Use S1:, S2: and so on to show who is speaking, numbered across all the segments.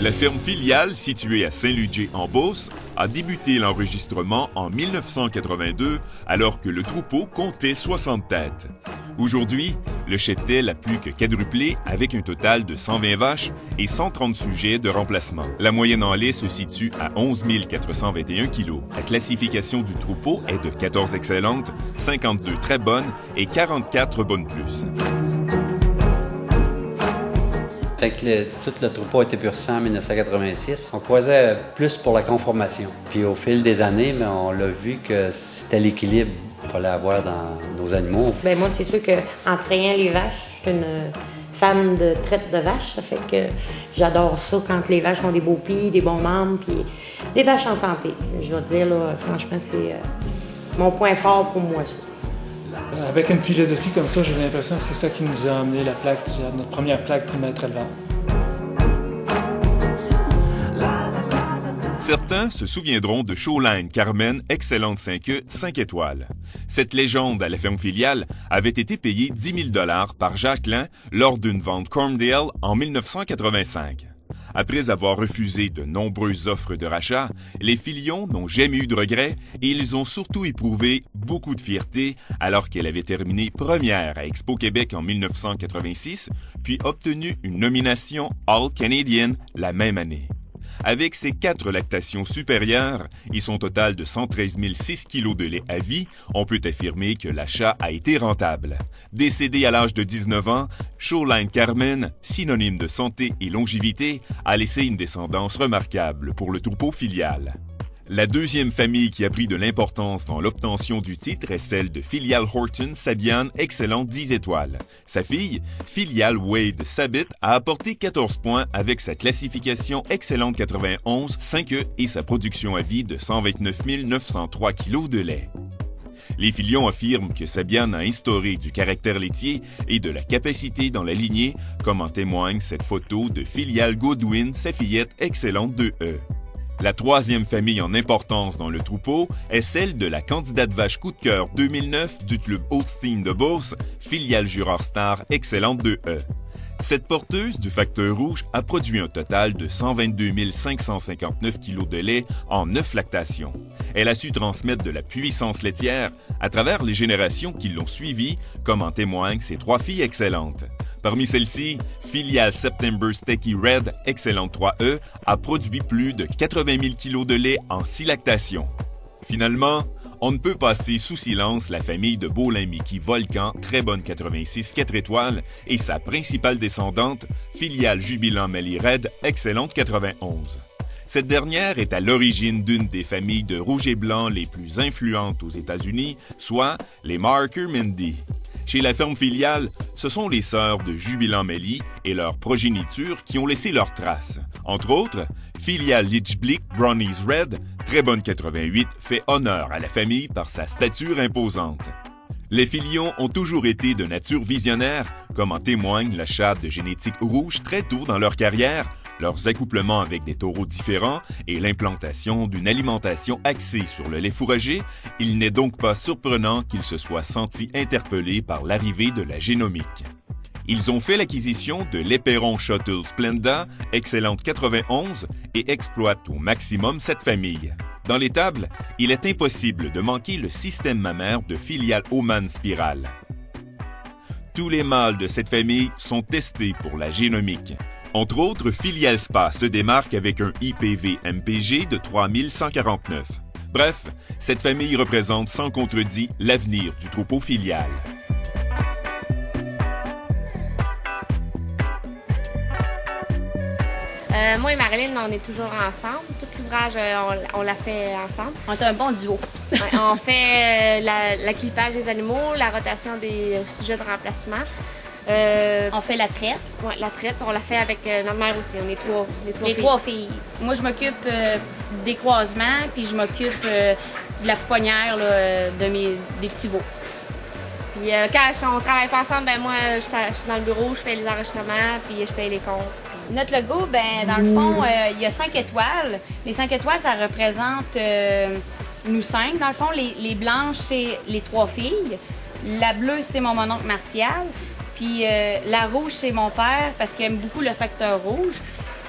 S1: La ferme filiale, située à Saint-Ludger-en-Beauce, a débuté l'enregistrement en 1982, alors que le troupeau comptait 60 têtes. Aujourd'hui, le cheptel a plus que quadruplé avec un total de 120 vaches et 130 sujets de remplacement. La moyenne en lait se situe à 11 421 kg. La classification du troupeau est de 14 excellentes, 52 très bonnes et 44 bonnes plus.
S2: Fait que tout le troupeau a été pur sang en 1986. On croisait plus pour la conformation. Puis au fil des années, on l'a vu que c'était l'équilibre qu'il fallait avoir dans nos animaux.
S3: Bien, moi, c'est sûr qu'en trayant les vaches, je suis une fan de traite de vaches. Ça fait que j'adore ça quand les vaches ont des beaux pieds, des bons membres, puis des vaches en santé. Je vais te dire, là, franchement, c'est mon point fort pour moi, ça.
S4: Avec une philosophie comme ça, j'ai l'impression que c'est ça qui nous a amené notre première plaque de maître éleveur.
S1: Certains se souviendront de Showline Carmen, excellente 5E, 5 étoiles. Cette légende à la ferme filiale avait été payée 10 000 $ par Jacquelin lors d'une vente Corndale en 1985. Après avoir refusé de nombreuses offres de rachat, les Filion n'ont jamais eu de regrets et ils ont surtout éprouvé beaucoup de fierté alors qu'elle avait terminé première à Expo Québec en 1986, puis obtenu une nomination All-Canadian la même année. Avec ses 4 lactations supérieures et son total de 113 006 kg de lait à vie, on peut affirmer que l'achat a été rentable. Décédée à l'âge de 19 ans, Showline Carmen, synonyme de santé et longévité, a laissé une descendance remarquable pour le troupeau filial. La deuxième famille qui a pris de l'importance dans l'obtention du titre est celle de Filial Horton Sabian, excellente 10 étoiles. Sa fille, Filial Wade Sabit, a apporté 14 points avec sa classification excellente 91, 5E et sa production à vie de 129 903 kg de lait. Les Filion affirment que Sabian a instauré du caractère laitier et de la capacité dans la lignée, comme en témoigne cette photo de Filial Godwin, sa fillette excellente 2E. La troisième famille en importance dans le troupeau est celle de la candidate vache coup de cœur 2009 du club Holstein de Beauce, Filiale Juror Star excellente 2E. Cette porteuse du facteur rouge a produit un total de 122 559 kg de lait en 9 lactations. Elle a su transmettre de la puissance laitière à travers les générations qui l'ont suivie, comme en témoignent ses 3 filles excellentes. Parmi celles-ci, Filial September Stecky Red, excellente 3E, a produit plus de 80 000 kg de lait en 6 lactations. Finalement, on ne peut passer sous silence la famille de Beaulin-Mickey Volcan, très bonne 86 4 étoiles, et sa principale descendante, Filiale Jubilant Mali Red, excellente 91. Cette dernière est à l'origine d'une des familles de rouge et blanc les plus influentes aux États-Unis, soit les Marker Mindy. Chez la ferme filiale, ce sont les sœurs de Jubilant Melly et leur progéniture qui ont laissé leurs traces. Entre autres, Filiale Litchblick Brownies Red, très bonne 88, fait honneur à la famille par sa stature imposante. Les Filion ont toujours été de nature visionnaire, comme en témoigne l'achat de génétique rouge très tôt dans leur carrière, leurs accouplements avec des taureaux différents et l'implantation d'une alimentation axée sur le lait fourragé. Il n'est donc pas surprenant qu'ils se soient sentis interpellés par l'arrivée de la génomique. Ils ont fait l'acquisition de l'Éperon Shuttle Splenda, excellente 91, et exploitent au maximum cette famille. Dans l'étable, il est impossible de manquer le système mammaire de Filiale Oman Spiral. Tous les mâles de cette famille sont testés pour la génomique. Entre autres, Filiale Spa se démarque avec un IPV-MPG de 3149. Bref, cette famille représente sans contredit l'avenir du troupeau filial.
S5: Moi et Marilyn, on est toujours ensemble. Tout l'ouvrage, on l'a fait ensemble.
S6: On est un bon duo.
S5: Ouais, on fait l'acclippage des animaux, la rotation des sujets de remplacement.
S6: On fait la traite.
S5: Oui, la traite, on l'a fait avec notre mère aussi. On est trois
S6: Les
S5: filles.
S6: 3 filles. Moi, je m'occupe des croisements, puis je m'occupe de la pouponnière là, des petits veaux.
S5: Puis quand on travaille pas ensemble, ben moi, je suis dans le bureau, je fais les enregistrements, puis je paye les comptes.
S6: Notre logo, ben dans le fond, il y a 5 étoiles. Les 5 étoiles, ça représente nous 5. Dans le fond, les blanches, c'est les 3 filles. La bleue, c'est mon mononcle Martial. Puis la rouge, c'est mon père parce qu'il aime beaucoup le facteur rouge.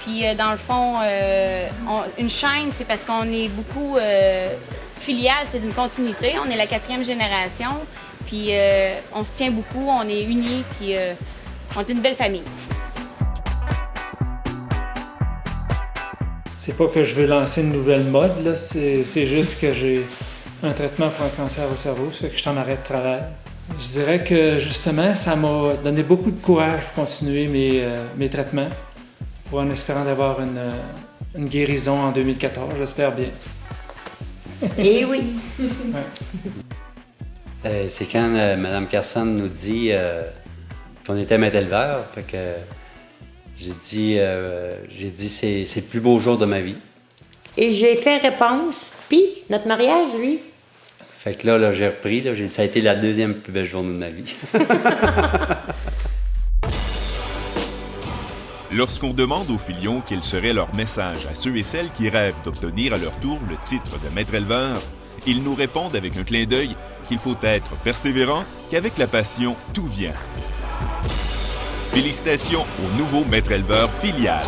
S6: Puis dans le fond, une chaîne, c'est parce qu'on est beaucoup filiale, c'est d'une continuité. On est la 4e génération, puis on se tient beaucoup, on est unis, puis on est une belle famille.
S4: C'est pas que je veux lancer une nouvelle mode, là, c'est juste que j'ai un traitement pour un cancer au cerveau, ça fait que je suis en arrêt de travail. Je dirais que justement, ça m'a donné beaucoup de courage pour continuer mes traitements, en espérant d'avoir une guérison en 2014, j'espère bien.
S3: Eh oui!
S4: Ouais.
S2: C'est quand Mme Carson nous dit qu'on était maître éleveur, fait que j'ai dit c'est le plus beau jour de ma vie.
S3: Et j'ai fait réponse. Puis, notre mariage, lui?
S2: Fait que là j'ai repris, là, ça a été la 2e plus belle journée de ma vie.
S1: Lorsqu'on demande aux Filion quel serait leur message à ceux et celles qui rêvent d'obtenir à leur tour le titre de maître éleveur, ils nous répondent avec un clin d'œil qu'il faut être persévérant, qu'avec la passion, tout vient. Félicitations au nouveau maître éleveur filial.